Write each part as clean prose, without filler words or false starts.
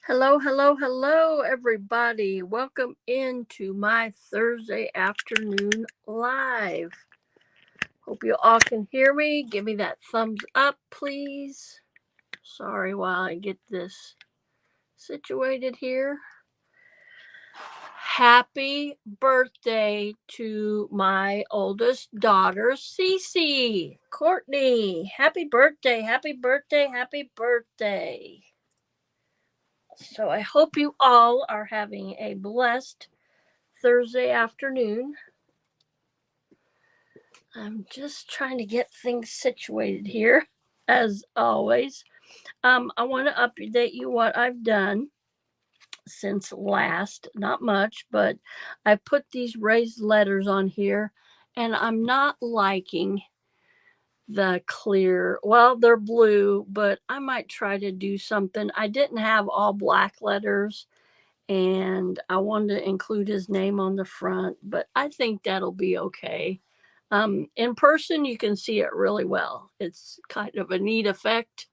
Hello, hello, hello, everybody. Welcome into my Thursday afternoon live. Hope you all can hear me. Give me that thumbs up, please. Sorry while I get this situated here. Happy birthday to my oldest daughter, Cece. Courtney, happy birthday, happy birthday, happy birthday. So I hope you all are having a blessed Thursday afternoon. I'm just trying to get things situated here, as always. I want to update you what I've done since last. Not much, but I put these raised letters on here, and I'm not liking the clear. Well, they're blue, but I might try to do something. I didn't have all black letters and I wanted to include his name on the front, but I think that'll be okay. In person, you can see it really well. It's kind of a neat effect.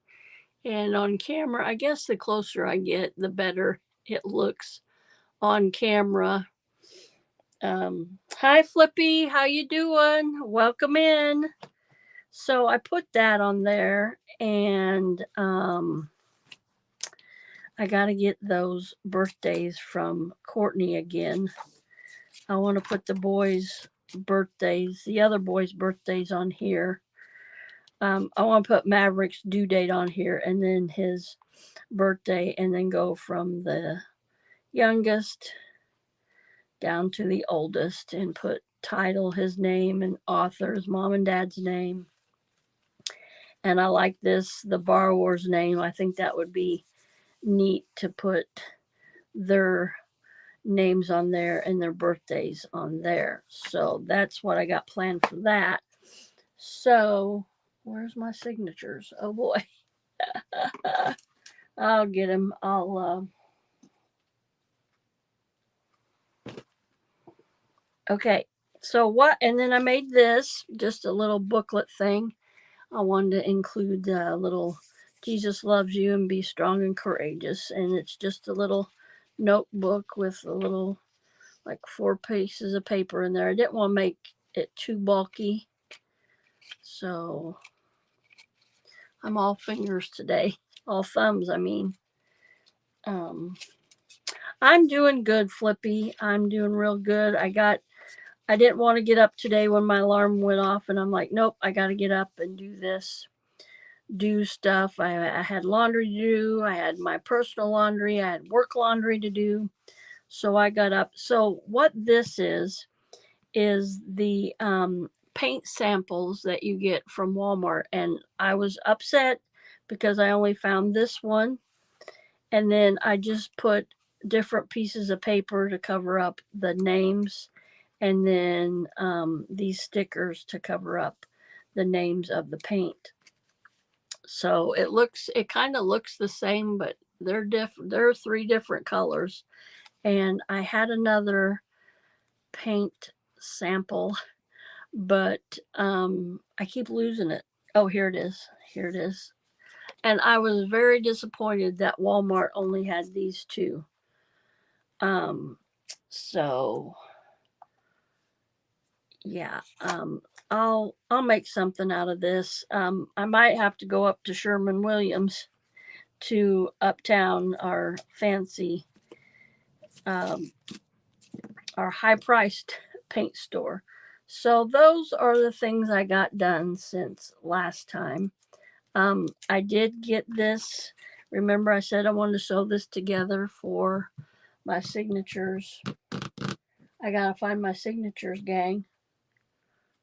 And on camera, I guess the closer I get, the better it looks on camera. Hi, Flippy. How you doing? Welcome in. So I put that on there, and I got to get those birthdays from Courtney again. I want to put the boys' birthdays, the other boys' birthdays on here. I want to put Maverick's due date on here and then his birthday, and then go from the youngest down to the oldest and put title, his name, and author's mom and dad's name. And I like this, the borrower's name. I think that would be neat to put their names on there and their birthdays on there. So that's what I got planned for that. So, where's my signatures? Oh boy. I'll get them. Okay. So, what? And then I made this just a little booklet thing. I wanted to include a little Jesus loves you and be strong and courageous. And it's just a little notebook with a little, like, 4 pieces of paper in there. I didn't want to make it too bulky. So, I'm all fingers today. All thumbs, I mean. Um, I'm doing good, Flippy. I'm doing real good. I didn't want to get up today when my alarm went off, and I'm like, nope, I got to get up and do this, do stuff. I had laundry to do. I had my personal laundry. I had work laundry to do. So I got up. So what this is the paint samples that you get from Walmart, and I was upset because I only found this one, and then I just put different pieces of paper to cover up the names, and then these stickers to cover up the names of the paint. So it kind of looks the same, but they're different. There are 3 different colors, and I had another paint sample, but I keep losing it. Oh, here it is. Here it is. And I was very disappointed that Walmart only had these two. Um, so yeah, I'll make something out of this. I might have to go up to Sherman Williams, to Uptown, our fancy, um, our high priced paint store. So those are the things I got done since last time. I did get this. Remember, I said I wanted to sew this together for my signatures. I gotta find my signatures, gang.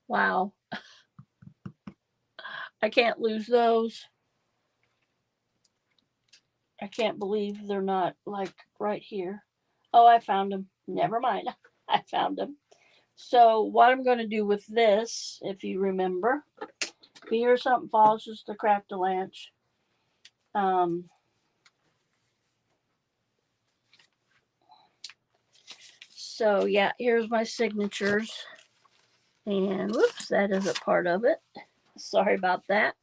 Wow, I can't lose those. I can't believe they're not, like, right here. Oh, I found them. Never mind. I found them. So, what I'm going to do with this, if you remember, if you hear something falls, just a crack the lanch. Um, so, yeah, here's my signatures. And whoops, that isn't part of it. Sorry about that.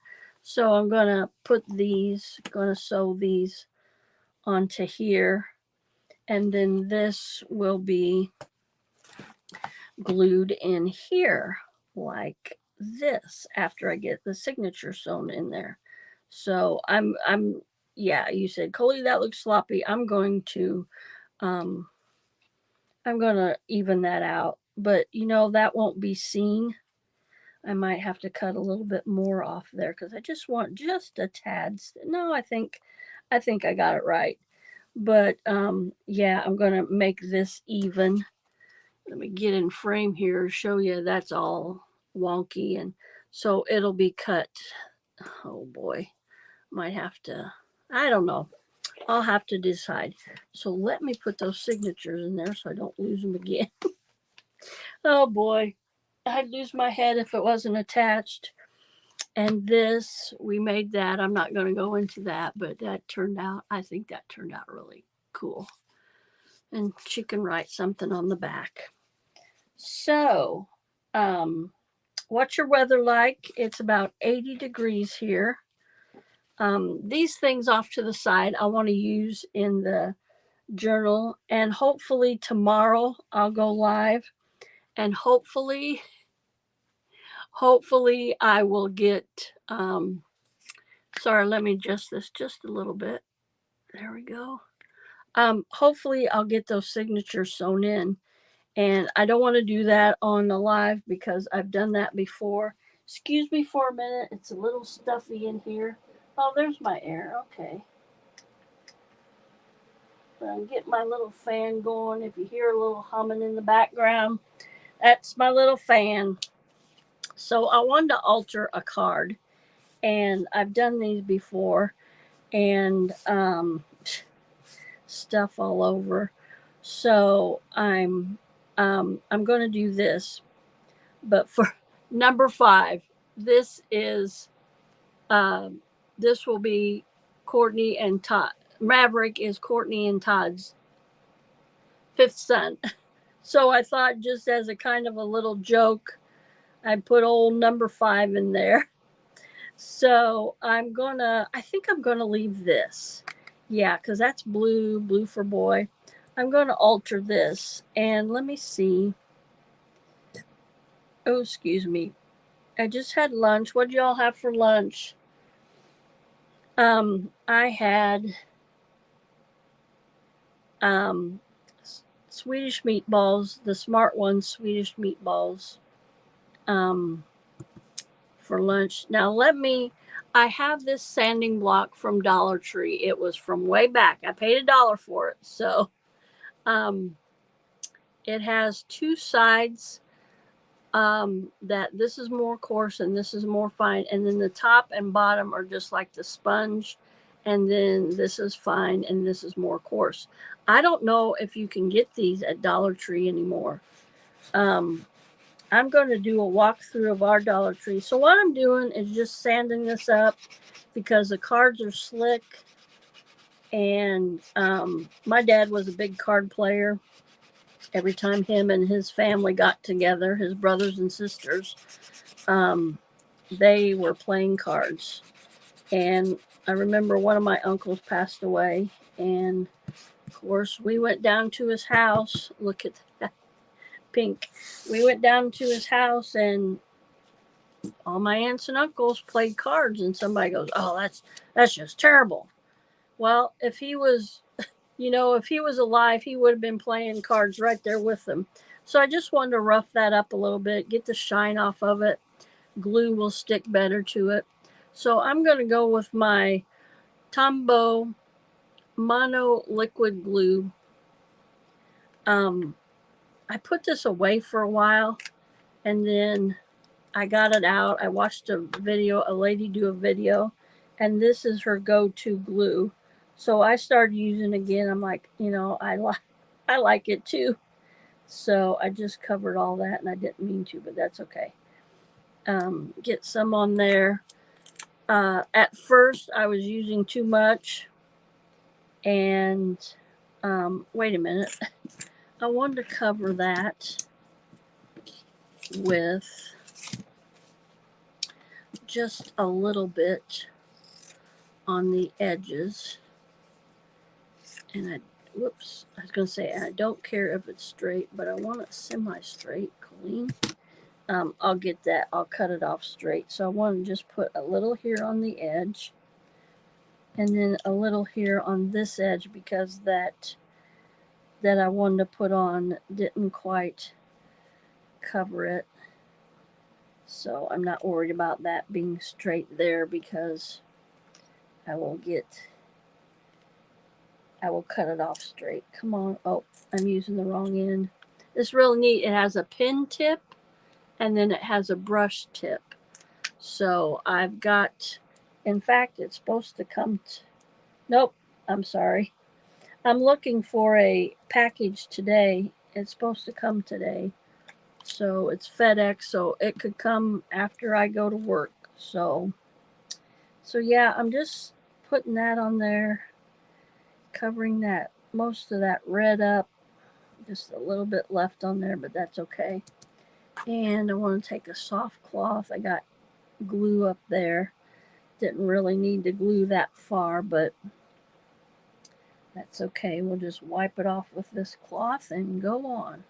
So, I'm going to put these, going to sew these onto here. And then this will be glued in here like this after I get the signature sewn in there. So yeah, you said, Coley, that looks sloppy. Um I'm gonna even that out. But that won't be seen. I might have to cut a little bit more off there because I just want just a tad. No, I think I got it right. But yeah, I'm gonna make this even. Let me get in frame here, show you that's all wonky, and so it'll be cut. Oh boy, might have to. I don't know. I'll have to decide. So let me put those signatures in there so I don't lose them again. Oh boy, I'd lose my head if it wasn't attached. And this, we made that. I'm not going to go into that, but I think that turned out really cool. And she can write something on the back. So, um, what's your weather like? It's about 80 degrees here. These things off to the side I want to use in the journal, and hopefully tomorrow I'll go live, and hopefully I will get sorry, let me adjust this just a little bit. There we go. Hopefully I'll get those signatures sewn in, and I don't want to do that on the live because I've done that before. Excuse me for a minute, it's a little stuffy in here. Oh, there's my air. Okay, but I'm getting my little fan going. If you hear a little humming in the background, that's my little fan. So I wanted to alter a card, and I've done these before, and stuff all over. So I'm going to do this, but for number 5, this is this will be Courtney and Todd. Maverick is Courtney and Todd's 5th son. So I thought, just as a kind of a little joke, I'd put old number 5 in there. So I think I'm gonna leave this. Yeah, because that's blue for boy. I'm gonna alter this, and let me see. Oh, excuse me. I just had lunch. What did y'all have for lunch? I had um Swedish meatballs, the smart ones, Swedish meatballs, um, for lunch. Now I have this sanding block from Dollar Tree. It was from way back. I paid $1 for it. So, um, it has 2 sides, that this is more coarse and this is more fine. And then the top and bottom are just like the sponge. And then this is fine and this is more coarse. I don't know if you can get these at Dollar Tree anymore. Um, I'm going to do a walkthrough of our Dollar Tree. So what I'm doing is just sanding this up because the cards are slick. And my dad was a big card player. Every time him and his family got together, his brothers and sisters, they were playing cards. And I remember one of my uncles passed away. And of course, we went down to his house. Look at that pink. We went down to his house, and all my aunts and uncles played cards. And somebody goes, "Oh, that's just terrible." Well, if he was alive, he would have been playing cards right there with them. So I just wanted to rough that up a little bit, get the shine off of it. Glue will stick better to it. So I'm going to go with my Tombow Mono Liquid Glue. I put this away for a while, and then I got it out. I watched a lady do a video, and this is her go-to glue. So I started using it again. I'm like, I like it too. So I just covered all that, and I didn't mean to, but that's okay. Get some on there. At first, I was using too much, and wait a minute. I wanted to cover that with just a little bit on the edges. And whoops, I was going to say, I don't care if it's straight, but I want it semi-straight, Colleen. I'll get that. I'll cut it off straight. So I want to just put a little here on the edge, and then a little here on this edge, because that I wanted to put on didn't quite cover it. So I'm not worried about that being straight there, because I will cut it off straight. Come on. Oh, I'm using the wrong end. It's really neat. It has a pin tip, and then it has a brush tip. So I've got, in fact, it's supposed to come, nope, I'm sorry. I'm looking for a package today. It's supposed to come today. So it's FedEx, so it could come after I go to work. So yeah, I'm just putting that on there, covering that, most of that red up. Just a little bit left on there, but that's okay. And I want to take a soft cloth. I got glue up there. Didn't really need to glue that far, but that's okay. We'll just wipe it off with this cloth and go on.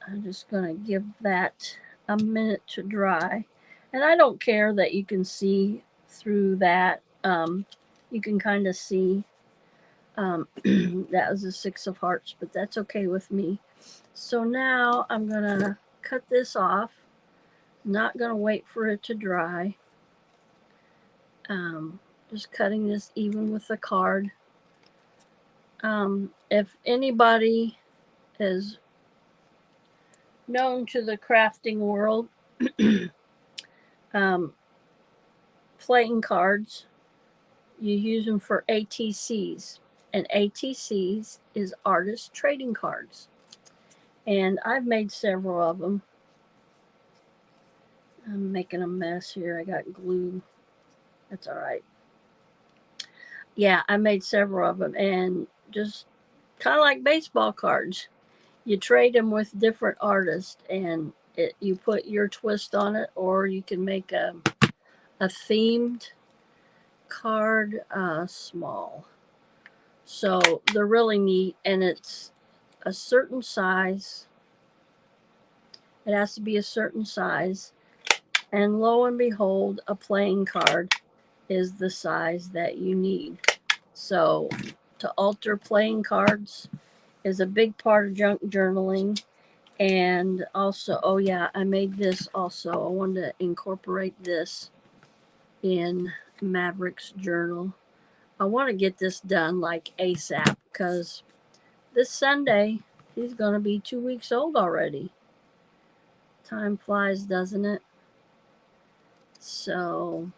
I'm just going to give that a minute to dry. And I don't care that you can see through that. You can kind of see that was a 6 of hearts, but that's okay with me. So now I'm going to cut this off. Not going to wait for it to dry. Just cutting this even with the card. If anybody is known to the crafting world, playing cards, you use them for ATCs. And ATCs is artist trading cards. And I've made several of them. I'm making a mess here. I got glue. That's all right. Yeah, I made several of them, and just kind of like baseball cards. You trade them with different artists, and you put your twist on it, or you can make a themed card, small. So they're really neat, and it's a certain size. It has to be a certain size, and lo and behold, a playing card is the size that you need. So to alter playing cards is a big part of junk journaling. And also, oh yeah, I made this also. I wanted to incorporate this in Maverick's journal. I want to get this done like ASAP, because this Sunday he's going to be 2 weeks old already. Time flies, doesn't it? So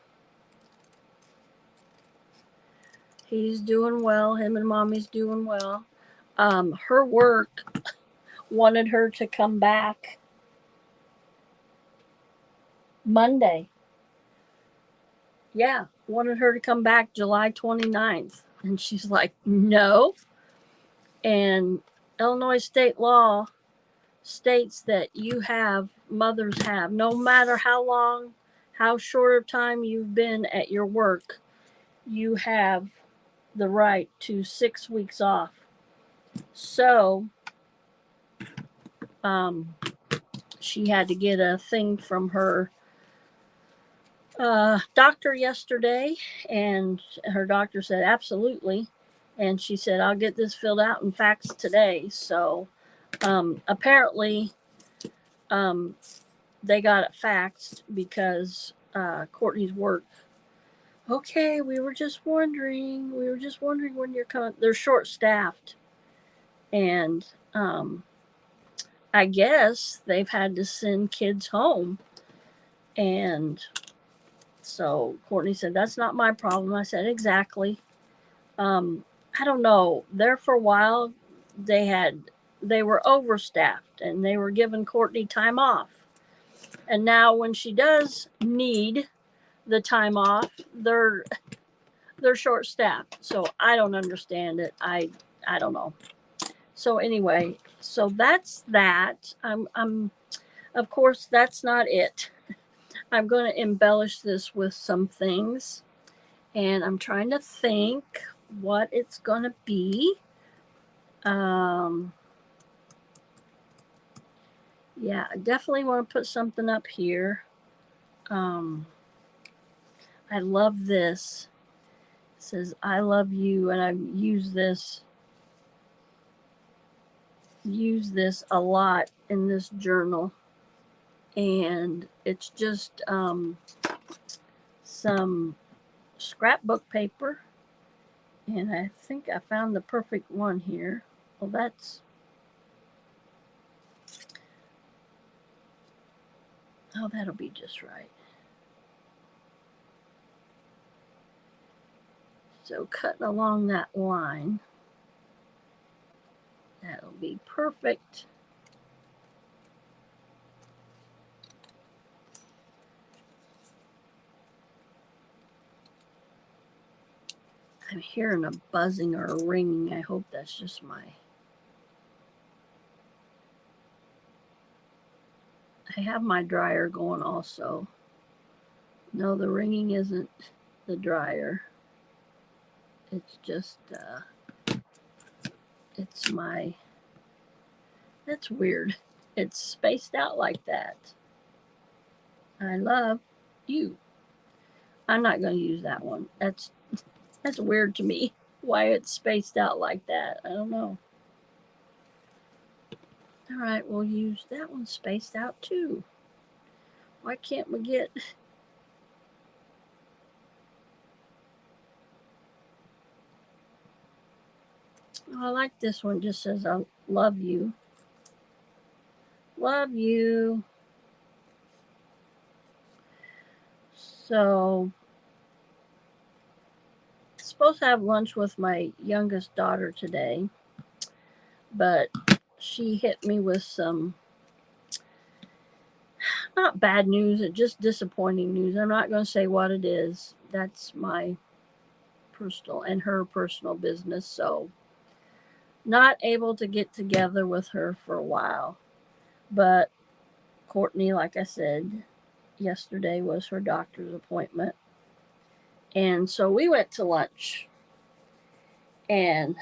he's doing well. Him and Mommy's doing well. Her work wanted her to come back Monday. Yeah, wanted her to come back July 29th. And she's like, no. And Illinois state law states that mothers have, no matter how long, how short of time you've been at your work, you have the right to 6 weeks off. So, she had to get a thing from her doctor yesterday, and her doctor said absolutely, and she said I'll get this filled out and faxed today. So apparently they got it faxed because Courtney's work. Okay, we were just wondering when you're coming. They're short staffed, and I guess they've had to send kids home. And so Courtney said, that's not my problem. I said, exactly. I don't know. There for a while, they were overstaffed, and they were giving Courtney time off. And now when she does need the time off, they're short staffed. So I don't understand it. I don't know. So anyway, so that's that. I'm of course that's not it. I'm going to embellish this with some things, and I'm trying to think what it's gonna be. Yeah, I definitely want to put something up here. I love this. It says I love you, and I've used this a lot in this journal, and it's just some scrapbook paper, and I think I found the perfect one here. Well, that'll be just right. So cutting along that line, that'll be perfect. I'm hearing a buzzing or a ringing. I hope that's just I have my dryer going also. No, the ringing isn't the dryer. It's just, it's my, that's weird. It's spaced out like that. I love you. I'm not going to use that one. That's weird to me. Why it's spaced out like that. I don't know. All right, we'll use that one spaced out too. Why can't we get... Oh, I like this one. Just says I love you. Love you. So, I'm supposed to have lunch with my youngest daughter today, but she hit me with some not bad news, it's just disappointing news. I'm not going to say what it is. That's my personal and her personal business. So, not able to get together with her for a while. But Courtney, like I said, yesterday was her doctor's appointment. And so we went to lunch. And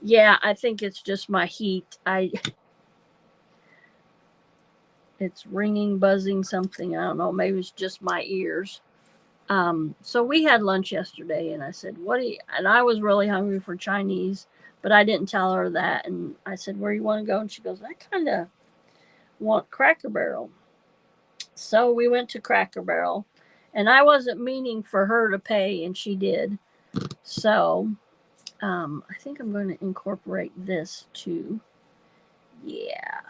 yeah, I think it's just my heat. It's ringing, buzzing, something. I don't know. Maybe it's just my ears. So we had lunch yesterday, and I said, "What do you?" And I was really hungry for Chinese, but I didn't tell her that. And I said, "Where you want to go?" And she goes, "I kind of want Cracker Barrel." So we went to Cracker Barrel, and I wasn't meaning for her to pay, and she did. So I think I'm going to incorporate this too. Yeah,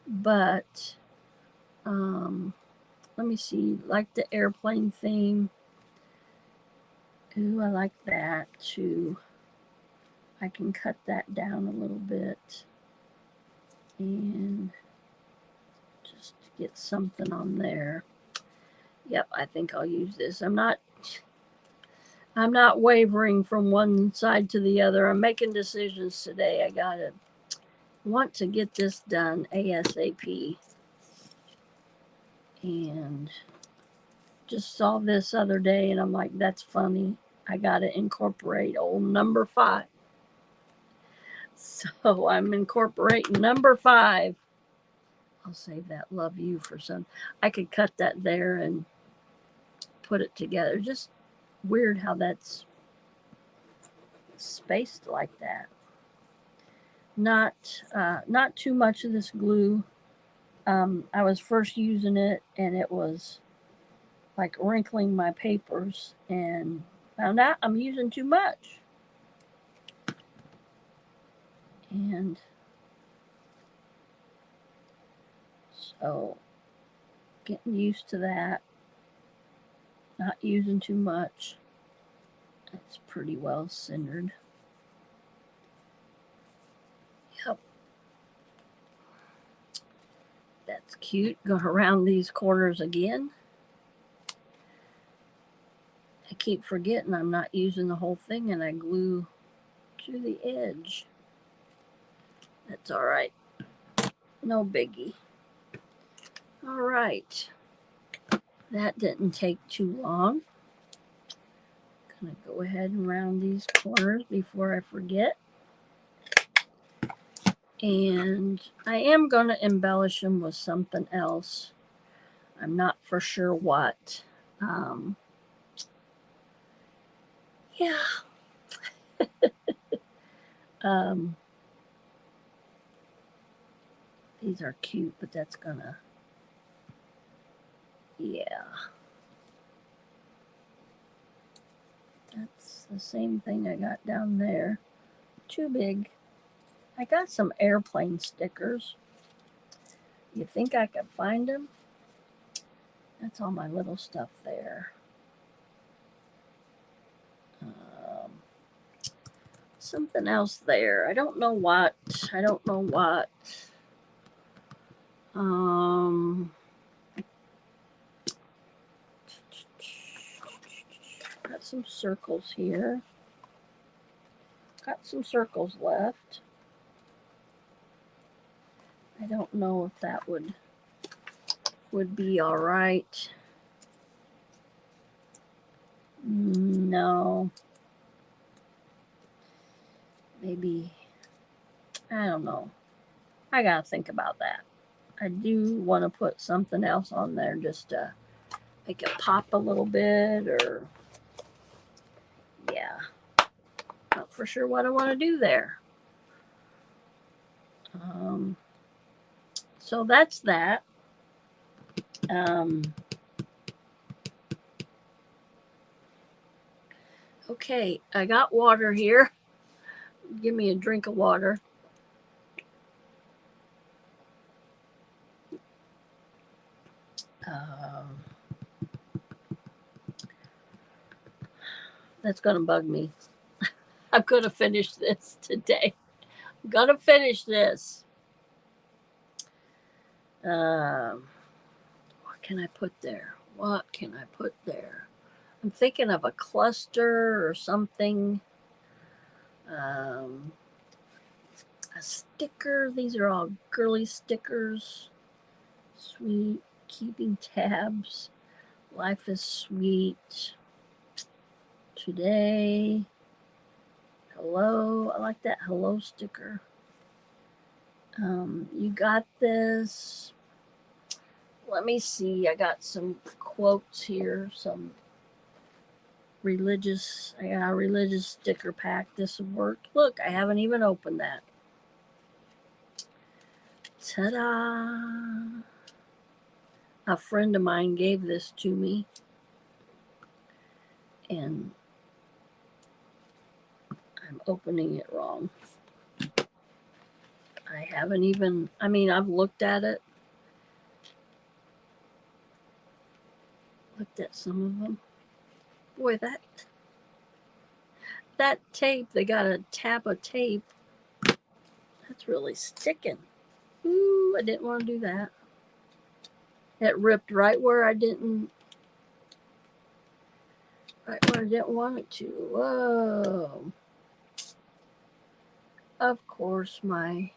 but let me see. Like the airplane theme. Ooh, I like that too. I can cut that down a little bit and just get something on there. Yep, I think I'll use this. I'm not wavering from one side to the other. I'm making decisions today. I gotta want to get this done ASAP. And just saw this other day and I'm like, that's funny. I gotta incorporate old number 5. So I'm incorporating number 5. I'll save that love you for some. I could cut that there and put it together. Just weird how that's spaced like that. Not too much of this glue. I was first using it and it was like wrinkling my papers and found out I'm using too much. And so getting used to that. Not using too much. It's pretty well centered. Yep. That's cute. Go around these corners again. I keep forgetting I'm not using the whole thing and I glue to the edge. That's all right. No biggie. All right. That didn't take too long. I'm going to go ahead and round these corners before I forget. And I am going to embellish them with something else. I'm not for sure what. Yeah. These are cute, but that's gonna, yeah. That's the same thing I got down there. Too big. I got some airplane stickers. You think I could find them? That's all my little stuff there. Something else there. I don't know what. Got some circles here. Got some circles left. I don't know if that would be all right. No. Maybe, I don't know. I gotta think about that. I do want to put something else on there just to make it pop a little bit, or yeah. Not for sure what I want to do there. So that's that. Okay, I got water here. Give me a drink of water. That's gonna bug me. I'm gonna finish this today. I'm gonna finish this. What can I put there? What can I put there? I'm thinking of a cluster or something. A sticker. These are all girly stickers. Sweet. Keeping tabs. Life is sweet. Today. Hello. I like that hello sticker. You got this. Let me see. I got some quotes here. Some religious. I got a religious sticker pack. This will work. Look, I haven't even opened that. Ta-da! A friend of mine gave this to me. And I'm opening it wrong. I haven't even, I've looked at it. Looked at some of them. Boy, that tape, they got a tab of tape. That's really sticking. Ooh, I didn't want to do that. It ripped right where I didn't want it to. Whoa. Of course, I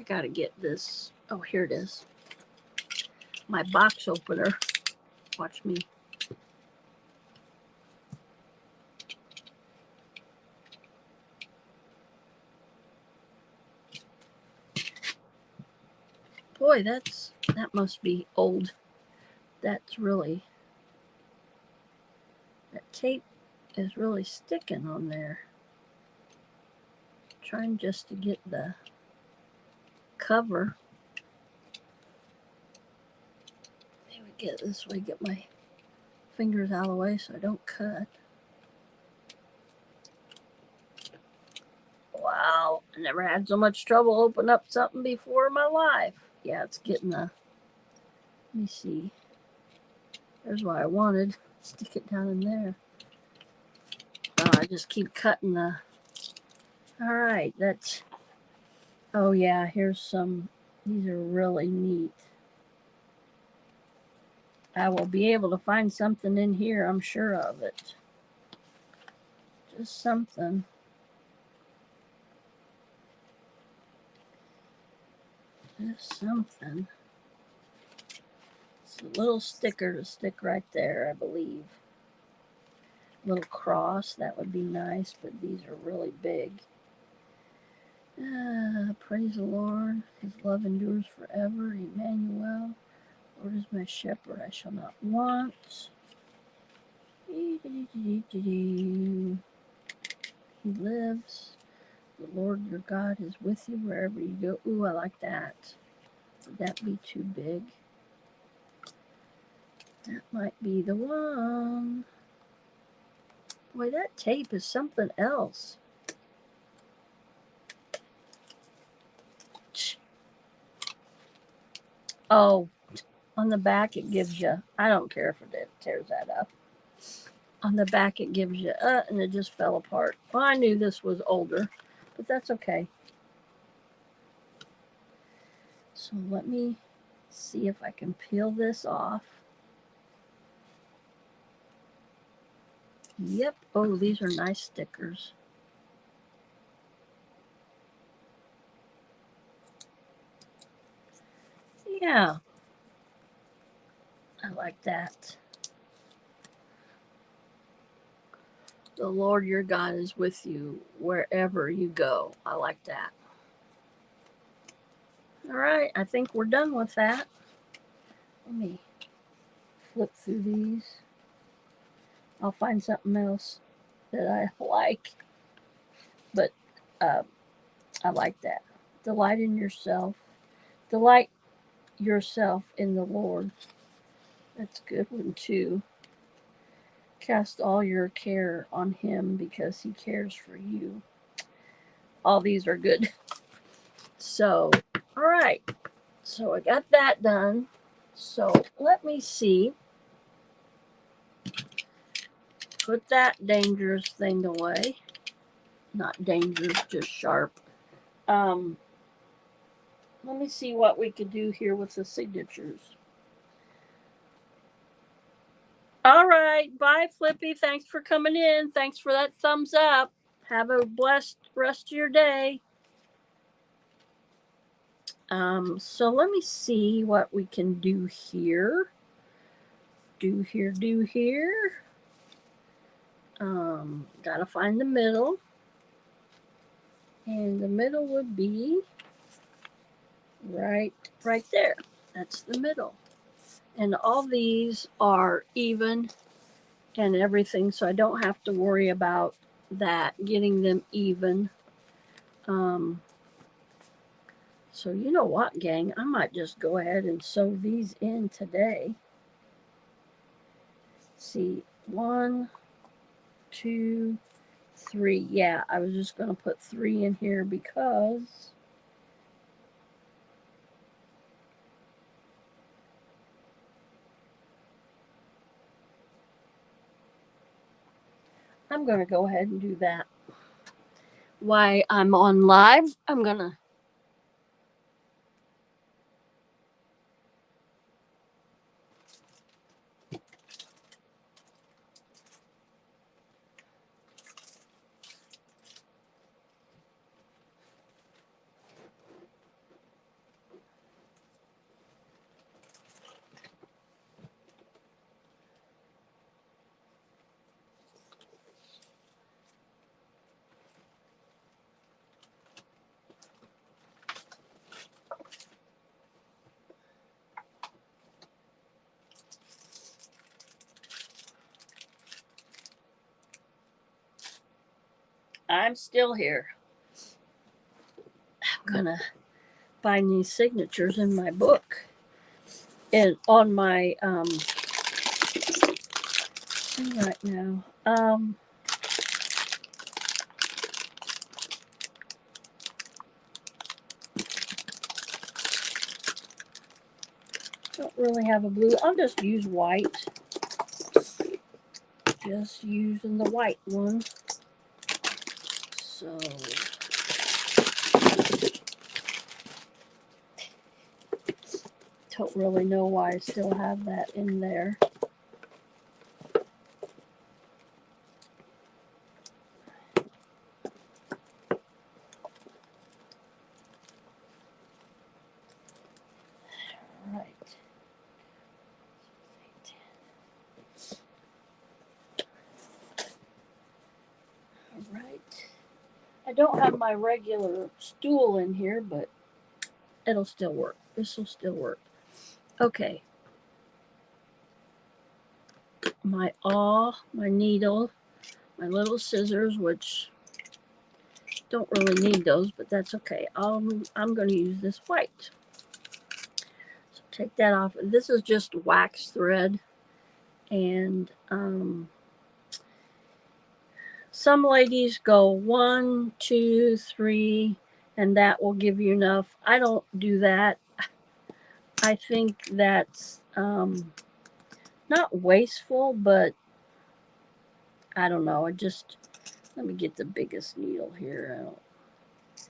gotta get this. Oh, here it is. My box opener. Watch me. Boy, that must be old. That's really, that tape is really sticking on there. Trying just to get the cover. Maybe get this way, get my fingers out of the way so I don't cut. Wow, I never had so much trouble opening up something before in my life. Yeah, it's getting let me see. There's what I wanted. Stick it down in there. Oh, I just keep cutting the. All right, that's. Oh yeah, here's some. These are really neat. I will be able to find something in here. I'm sure of it. Just something. Just something. a little sticker to stick right there, I believe. Little cross, that would be nice, but these are really big. Praise the Lord. His love endures forever. Emmanuel. Lord is my shepherd, I shall not want. He lives. The Lord your God is with you wherever you go. Ooh, I like that. Would that be too big? That might be the one. Boy, that tape is something else. Oh, on the back it gives you, I don't care if it tears that up. On the back it gives you, and it just fell apart. Well, I knew this was older, but that's okay. So let me see if I can peel this off. Yep. Oh, these are nice stickers. Yeah. I like that. The Lord your God is with you wherever you go. I like that. All right. I think we're done with that. Let me flip through these. I'll find something else that I like. But I like that. Delight in yourself. Delight yourself in the Lord. That's a good one too. Cast all your care on him because he cares for you. All these are good. So, all right. So I got that done. So let me see. Put that dangerous thing away. Not dangerous, just sharp. Um, Let me see what we could do here with the signatures. All right. Bye, Flippy. Thanks for coming in. Thanks for that thumbs up. Have a blessed rest of your day. So let me see what we can do here. Do here. Gotta find the middle. And the middle would be right there. That's the middle. And all these are even and everything, so I don't have to worry about that, getting them even. So you know what, gang? I might just go ahead and sew these in today. Let's see, 1, 2, 3. Yeah, I was just going to put 3 in here because I'm going to go ahead and do that. While I'm on live, I'm going to I'm still here. I'm going to find these signatures in my book and on my thing right now. Don't really have a blue. I'll just use white. Just using the white one. So don't really know why I still have that in there. Right. I don't have my regular stool in here, but it'll still work. This will still work. Okay. My awl, my needle, my little scissors, which don't really need those, but that's okay. I'm going to use this white. So take that off. This is just wax thread, and some ladies go 1, 2, 3, and that will give you enough. I don't do that. I think that's not wasteful, but I don't know. Let me get the biggest needle here. I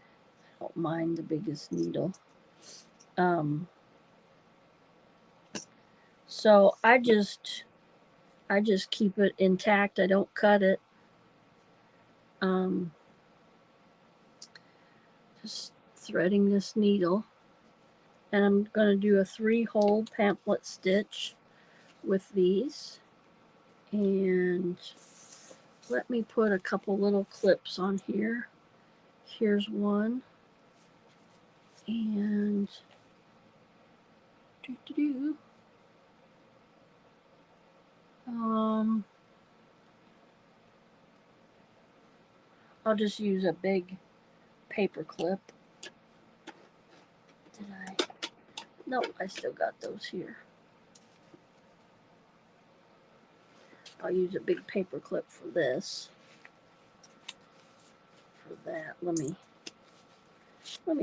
don't mind the biggest needle. So I just keep it intact. I don't cut it. Just threading this needle, and I'm going to do a 3-hole pamphlet stitch with these, and let me put a couple little clips on here. Here's one, and I'll just use a big paper clip. Did I? No, I still got those here. I'll use a big paper clip for this. For that, let me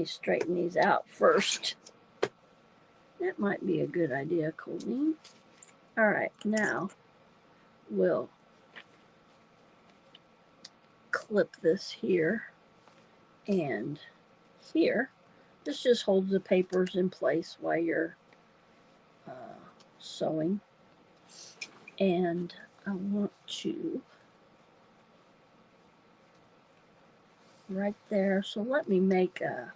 straighten these out first. That might be a good idea, Colleen. All right, now we'll clip this here and here. This just holds the papers in place while you're sewing. And I want to right there. So let me make a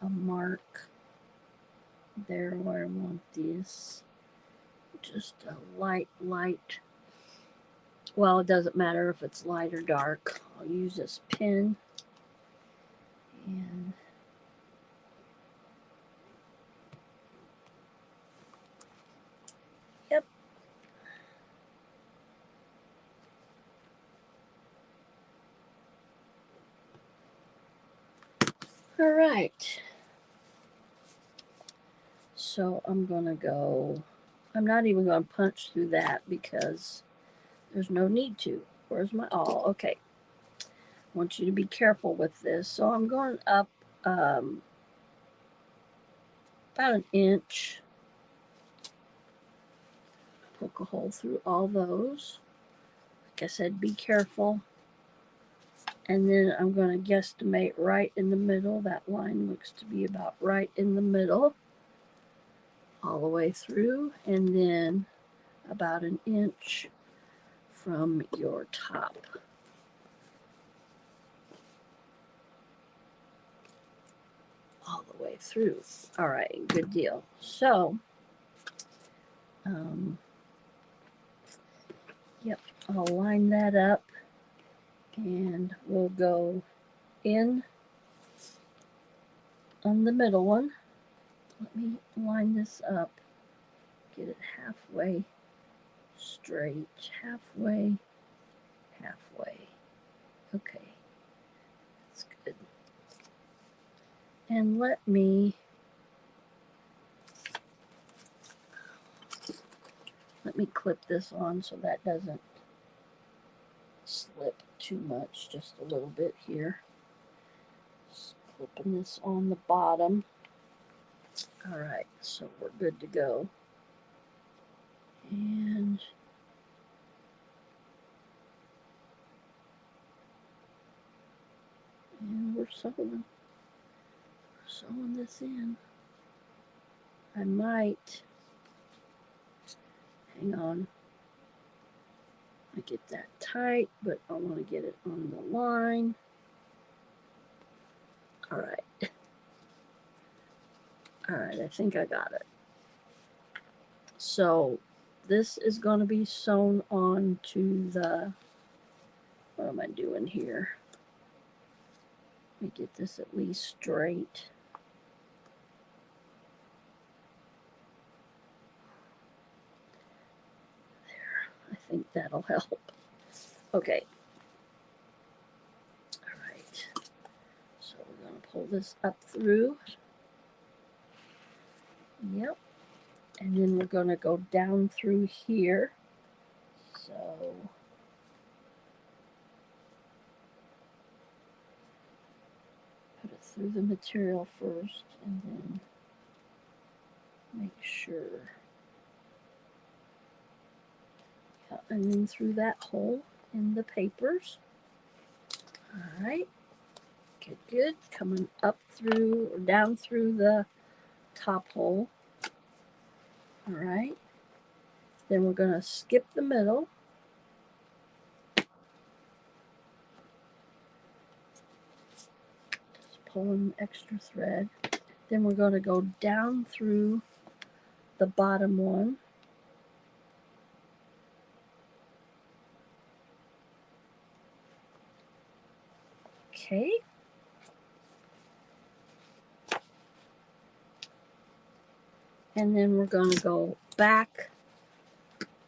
mark there where I want this. Just a light. Well, it doesn't matter if it's light or dark. I'll use this pin. And yep. All right. So I'm going to go, I'm not even going to punch through that because there's no need to. Where's my awl? Okay. I want you to be careful with this. So I'm going up about an inch. Poke a hole through all those. Like I said, be careful. And then I'm going to guesstimate right in the middle. That line looks to be about right in the middle. All the way through. And then about an inch from your top. All the way through. All right, good deal. So, yep, I'll line that up and we'll go in on the middle one. Let me line this up, get it halfway straight, halfway. Okay, that's good. And let me clip this on so that doesn't slip too much, just a little bit here. Just clipping this on the bottom. All right, so we're good to go. And we're sewing this in. I might, hang on, I get that tight, but I want to get it on the line. All right. All right, I think I got it. So this is going to be sewn on to the What am I doing here? Let me get this at least straight. There, I think that'll help. Okay. All right. So we're going to pull this up through. Yep. And then we're going to go down through here. So put it through the material first and then make sure. Yeah, and then through that hole in the papers. All right. Good, good. Coming up through or down through the top hole. All right. Then we're going to skip the middle. Just pulling extra thread. Then we're going to go down through the bottom one. Okay. And then we're going to go back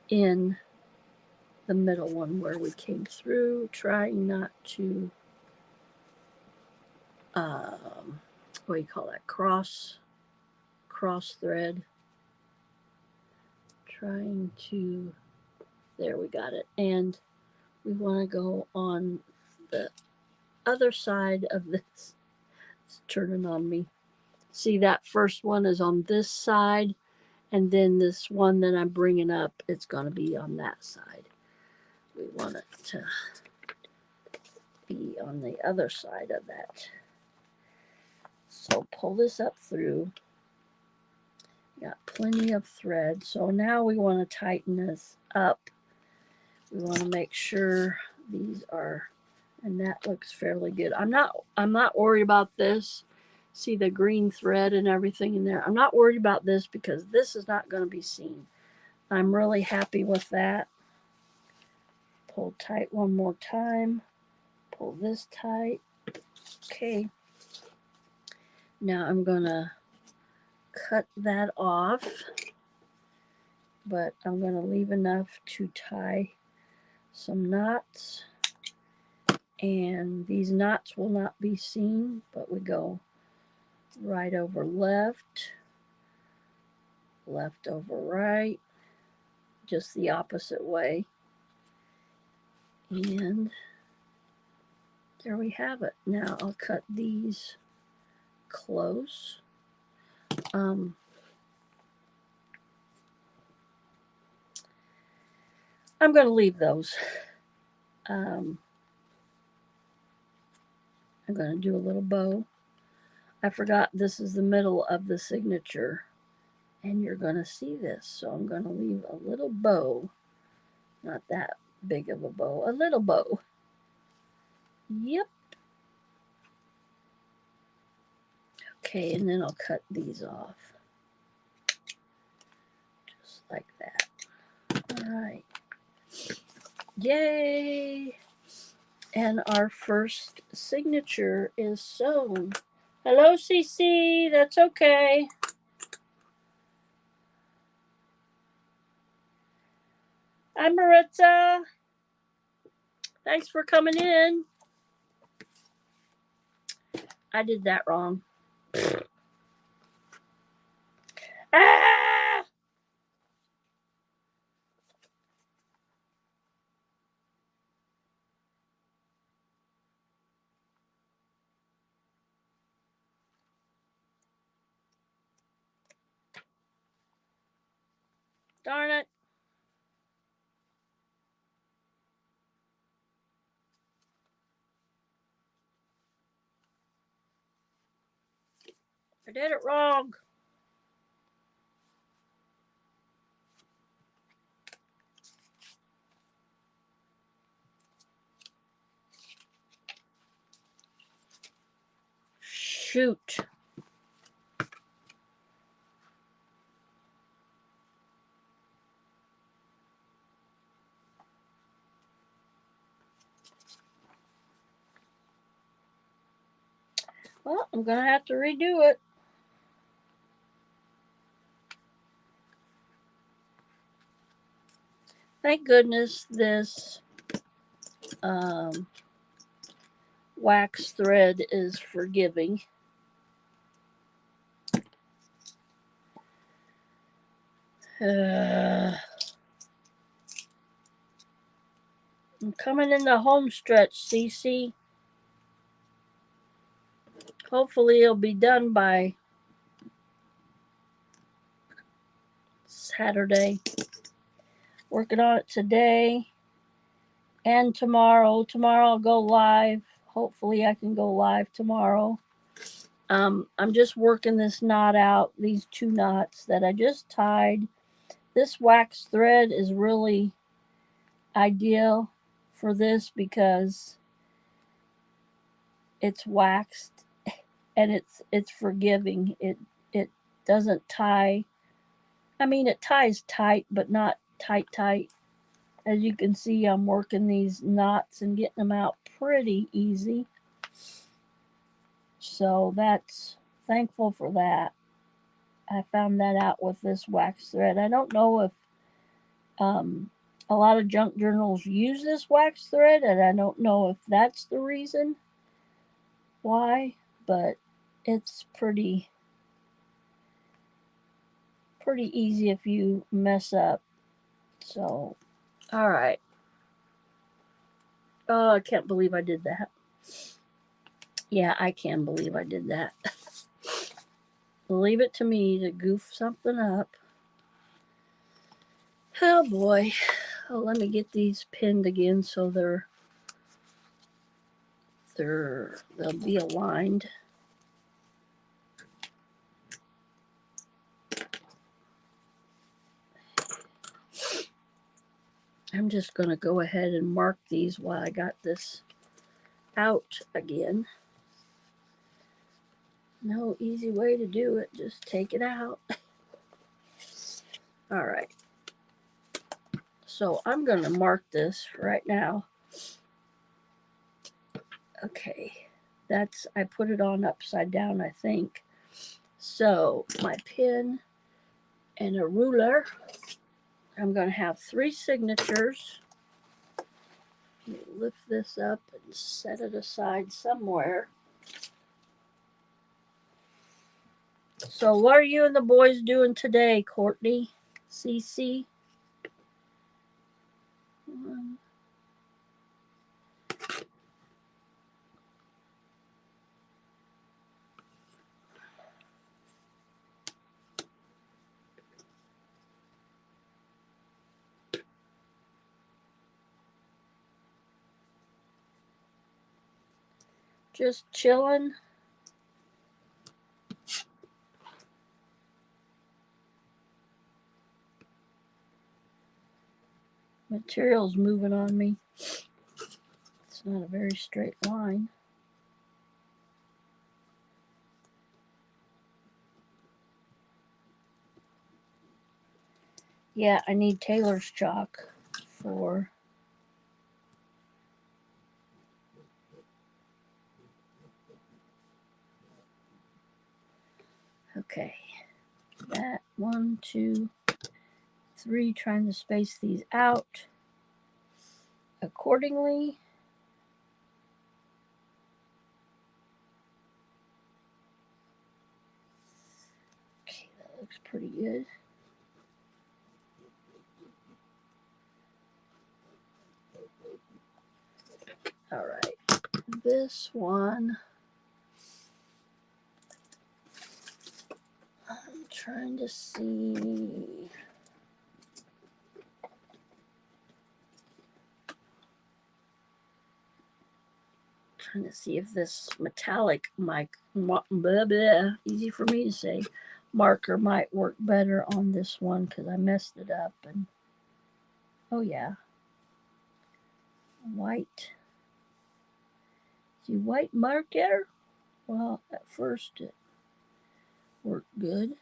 in the middle one where we came through, trying not to, what do you call that, cross thread. Trying to, there, we got it. And we want to go on the other side of this. It's turning on me. See, that first one is on this side, and then this one that I'm bringing up, it's going to be on that side. We want it to be on the other side of that. So pull this up through. Got plenty of thread. So now we want to tighten this up. We want to make sure these are, and that looks fairly good. I'm not worried about this. See the green thread and everything in there. I'm not worried about this because this is not going to be seen. I'm really happy with that. Pull tight one more time. Pull this tight. Okay. Now I'm going to cut that off, but I'm going to leave enough to tie some knots. And these knots will not be seen, but we go right over left, left over right, just the opposite way. And there we have it. Now I'll cut these close. I'm going to leave those. I'm going to do a little bow. I forgot this is the middle of the signature, and you're going to see this. So I'm going to leave a little bow. Not that big of a bow, a little bow. Yep. Okay, and then I'll cut these off. Just like that. All right. Yay! And our first signature is sewn. Hello, CC. That's okay. Hi, Maritza. Thanks for coming in. I did that wrong. Ah! Darn it. I did it wrong. Shoot. Well, I'm going to have to redo it. Thank goodness this um, wax thread is forgiving. I'm coming in the home stretch, Cece. Hopefully it'll be done by Saturday. Working on it today and tomorrow. Tomorrow I'll go live. Hopefully I can go live tomorrow. I'm just working this knot out, these 2 knots that I just tied. This wax thread is really ideal for this because it's waxed and it's forgiving. It doesn't tie. I mean, it ties tight, but not tight. As you can see, I'm working these knots and getting them out pretty easy. So that's thankful for that. I found that out with this wax thread. I don't know if a lot of junk journals use this wax thread, and I don't know if that's the reason why, but it's pretty easy if you mess up. So, all right. Oh, I can't believe I did that. Yeah, I can believe I did that. Leave it to me to goof something up. Oh boy. Oh, let me get these pinned again so they'll be aligned. I'm just going to go ahead and mark these while I got this out again. No easy way to do it. Just take it out. All right. So I'm going to mark this right now. Okay. I put it on upside down, I think. So my pen and a ruler. I'm going to have 3 signatures. Let me lift this up and set it aside somewhere. So what are you and the boys doing today, Courtney? CC? Just chilling. Material's moving on me. It's not a very straight line. Yeah, I need Taylor's chalk for... Okay. That 1, 2, 3, trying to space these out accordingly. Okay, that looks pretty good. All right, this one, I'm trying to see. Trying to see if this metallic easy for me to say, marker might work better on this one because I messed it up. And oh yeah, white. See, white marker. Well, at first it worked good.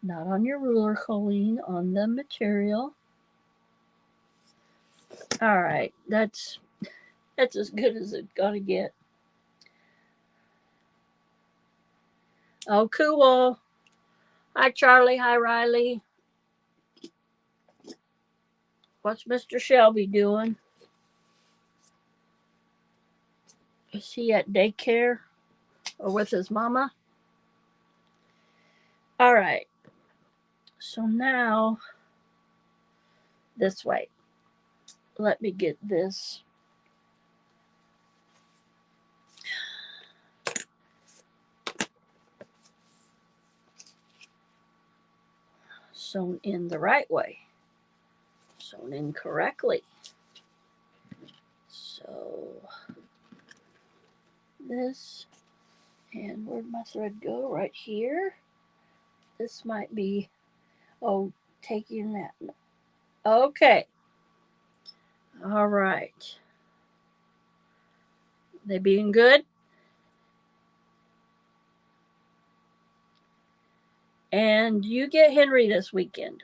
Not on your ruler, Colleen, on the material. All right, that's as good as it's gonna get. Oh, cool. Hi, Charlie. Hi, Riley. What's Mr. Shelby doing? Is he at daycare or with his mama? All right. So now, this way. Let me get this sewn in the right way. Sewn in correctly. So, this, and where'd my thread go? Right here. This might be, oh, taking that. Okay. All right. They being good? And you get Henry this weekend.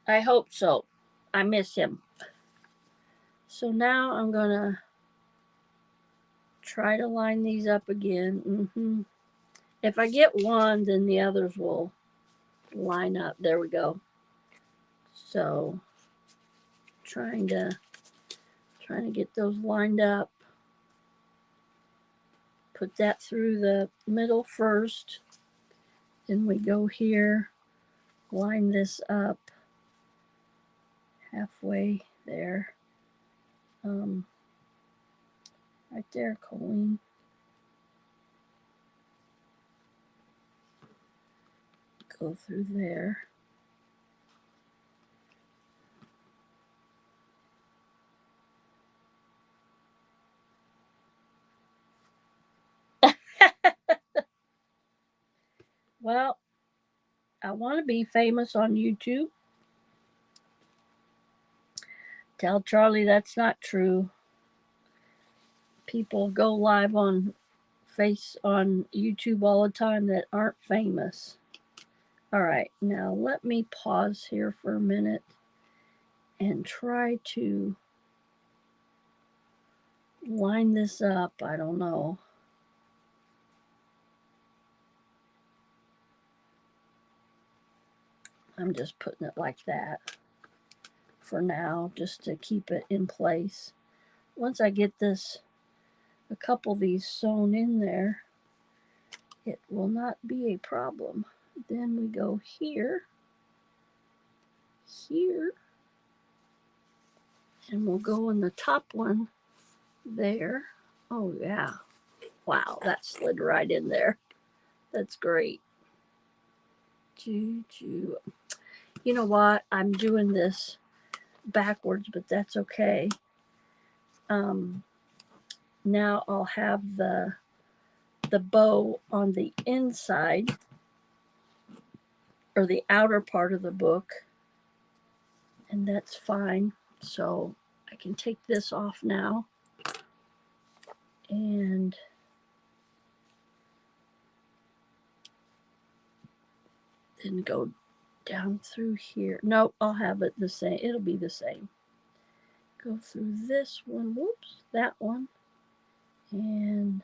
I hope so. I miss him. So now I'm going to try to line these up again. If I get one, then the others will line up. There we go. So trying to get those lined up. Put that through the middle first. Then we go here, line this up halfway there. Right there, Colleen. Go through there. Well, I want to be famous on YouTube. Tell Charlie that's not true. People go live on YouTube all the time that aren't famous. All right, now let me pause here for a minute and try to line this up. I don't know. I'm just putting it like that for now, just to keep it in place. Once I get a couple of these sewn in there, it will not be a problem. Then we go here, and we'll go in the top one there. Oh, yeah. Wow, that slid right in there. That's great. You know what? I'm doing this backwards, but that's okay. Now I'll have the bow on the inside, or the outer part of the book, and that's fine. So I can take this off now and then go down through here. Nope, I'll have it the same. It'll be the same. Go through this one. Whoops, that one. And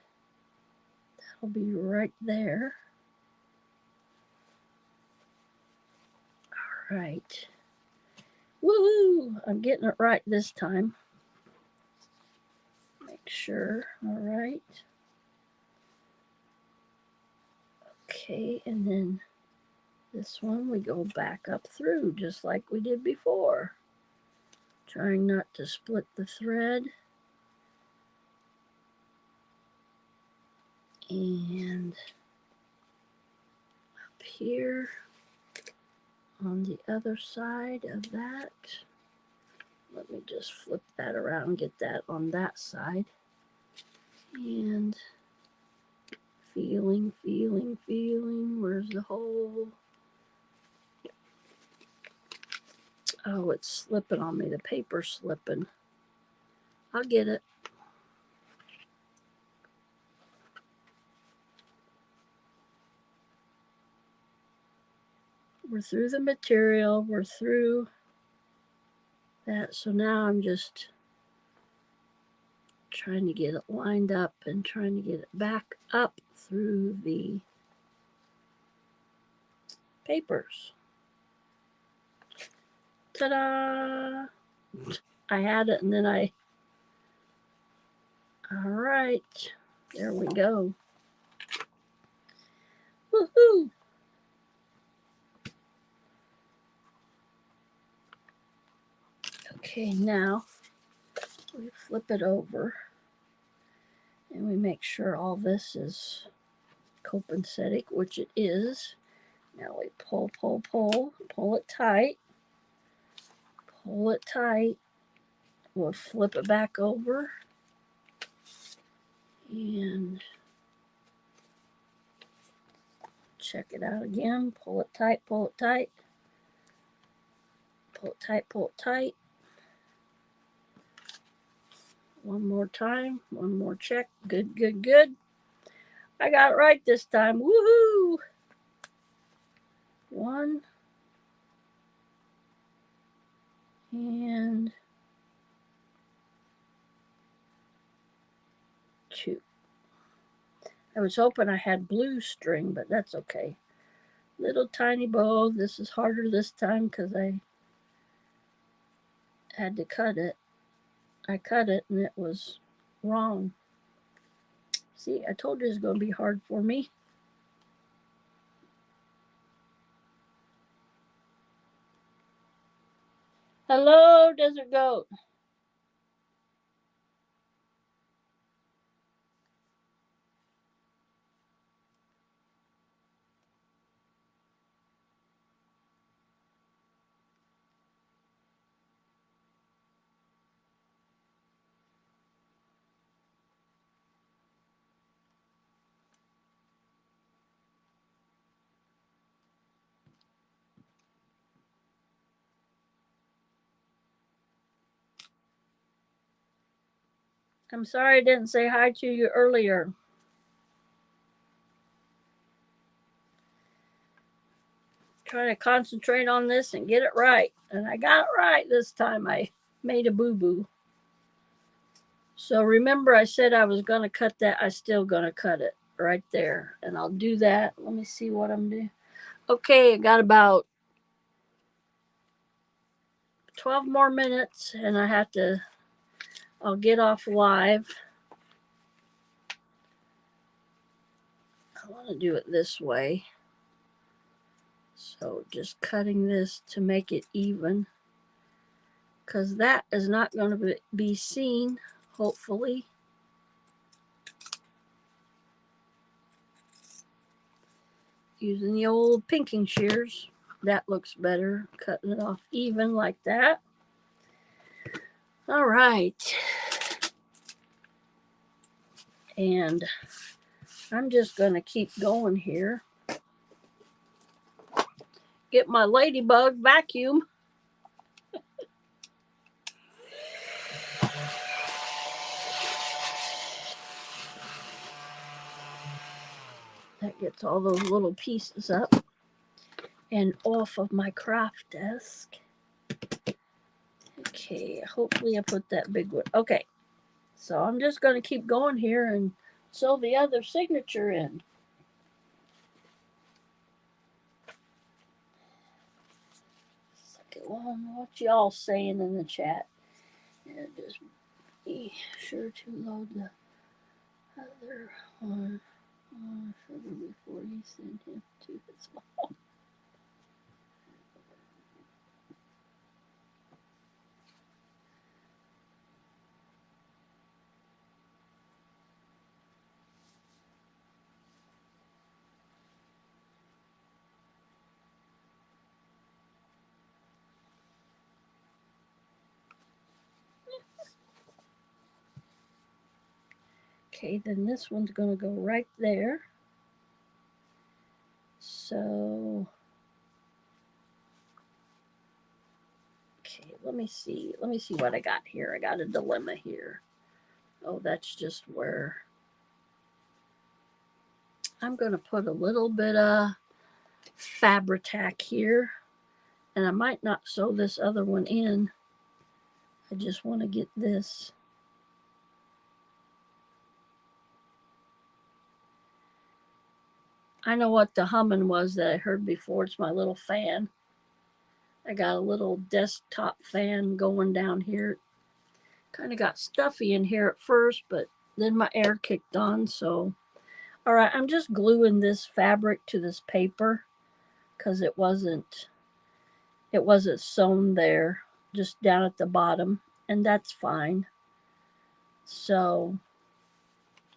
that'll be right there. All right. Woohoo! I'm getting it right this time. Make sure. All right. Okay, and then this one we go back up through just like we did before. Trying not to split the thread. And up here on the other side of that, let me just flip that around and get that on that side. And feeling. Where's the hole? Oh, it's slipping on me. The paper's slipping. I'll get it. We're through the material. We're through that. So now I'm just trying to get it lined up and trying to get it back up through the papers. Ta-da! I had it and then all right, there we go. Woohoo! Okay, now we flip it over and we make sure all this is copacetic, which it is. Now we pull it tight, pull it tight. We'll flip it back over and check it out again. Pull it tight, pull it tight, pull it tight, pull it tight. One more time, one more check. Good, good, good. I got it right this time. Woohoo! 1 and 2. I was hoping I had blue string, but that's okay. Little tiny bow. This is harder this time because I had to cut it. I cut it and it was wrong. See, I told you it was going to be hard for me. Hello, Desert Goat. I'm sorry I didn't say hi to you earlier. Trying to concentrate on this and get it right. And I got it right this time. I made a boo-boo. So remember I said I was going to cut that. I'm still going to cut it right there. And I'll do that. Let me see what I'm doing. Okay, I got about 12 more minutes and I'll get off live. I want to do it this way. So just cutting this to make it even. Because that is not going to be seen, hopefully. Using the old pinking shears. That looks better. Cutting it off even like that. All right. And I'm just going to keep going here. Get my ladybug vacuum. That gets all those little pieces up and off of my craft desk. Okay, hopefully I put that big one. Okay, so I'm just going to keep going here and sew the other signature in. Second one, what y'all saying in the chat? And just be sure to load the other one on sugar before you send him to his mom. Okay, then this one's going to go right there. So, okay, let me see what I got here. I got a dilemma here. Oh, that's just where I'm going to put a little bit of Fabri-Tac here. And I might not sew this other one in. I just want to get this. I know what the humming was that I heard before. It's my little fan. I got a little desktop fan going down here. Kind of got stuffy in here at first, but then my air kicked on. So, all right, I'm just gluing this fabric to this paper because it wasn't sewn there, just down at the bottom, and that's fine. So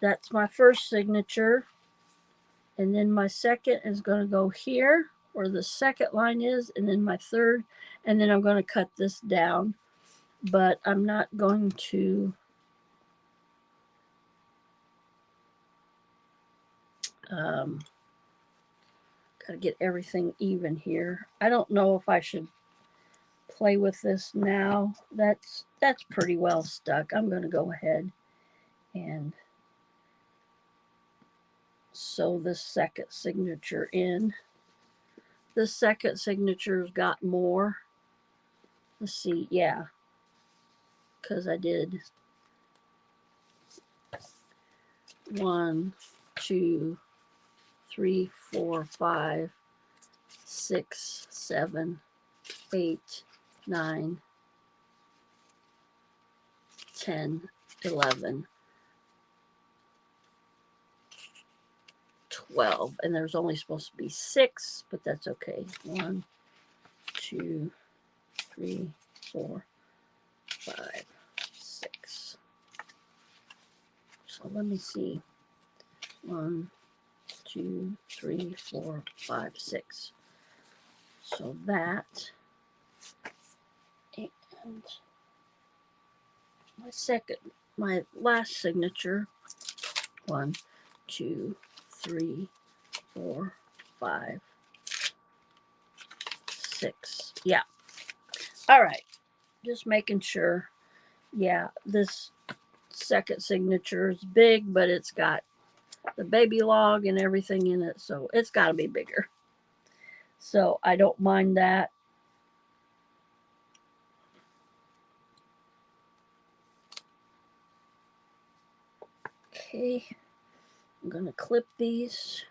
that's my first signature. And then my second is going to go here where the second line is, and then my third, and then I'm going to cut this down. But I'm not going to gotta get everything even here. I don't know if I should play with this now. That's pretty well stuck. I'm going to go ahead and sew this second signature in. The second signature's got more. Let's see, yeah, because I did 1, 2, 3, 4, 5, 6, 7, 8, 9, 10, 11, 12, and there's only supposed to be 6, but that's okay. 1, 2, 3, 4, 5, 6. So let me see. 1, 2, 3, 4, 5, 6. So that, and my last signature. 1, 2, 3, 4, 5, 6. Yeah. All right. Just making sure. Yeah, this second signature is big, but it's got the baby log and everything in it, so it's got to be bigger. So I don't mind that. Okay, I'm going to clip these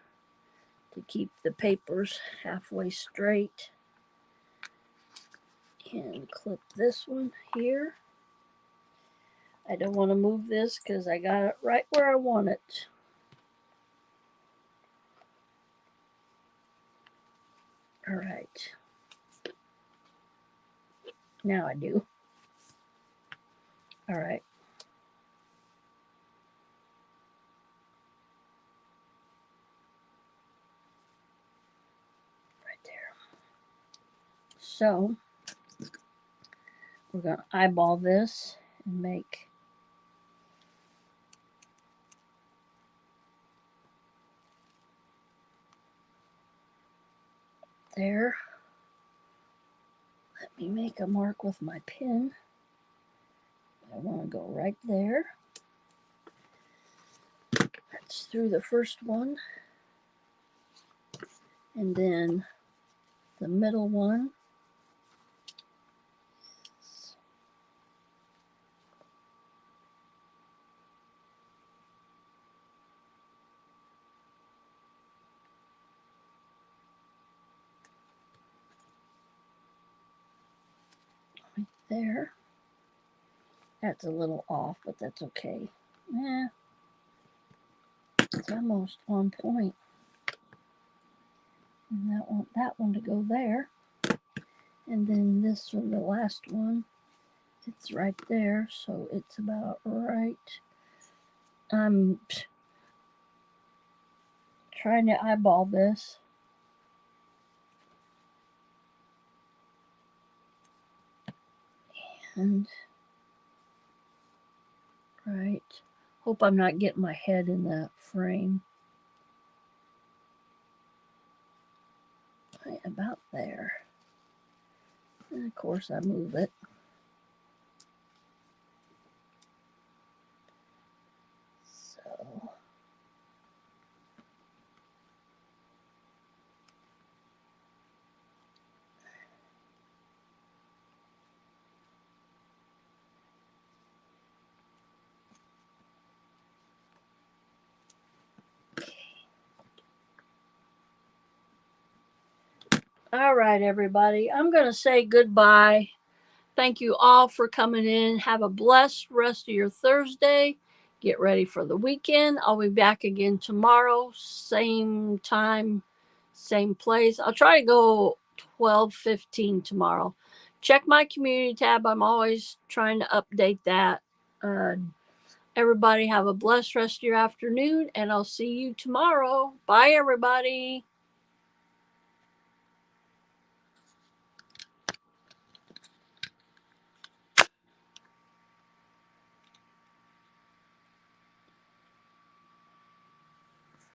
to keep the papers halfway straight. And clip this one here. I don't want to move this because I got it right where I want it. All right. Now I do. All right. Right there. So we're going to eyeball this and make there. Let me make a mark with my pen. I want to go right there. That's through the first one. And then the middle one. Right there. That's a little off, but that's okay. It's almost on point. And I want that one to go there. And then this one, the last one, it's right there, so it's about right. I'm trying to eyeball this. And right. Hope I'm not getting my head in that frame. Right about there. And of course I move it. So All right, everybody. I'm going to say goodbye. Thank you all for coming in. Have a blessed rest of your Thursday. Get ready for the weekend. I'll be back again tomorrow, same time, same place. I'll try to go 12:15 tomorrow. Check my community tab. I'm always trying to update that. Uh, Everybody have a blessed rest of your afternoon, and I'll see you tomorrow. Bye, everybody.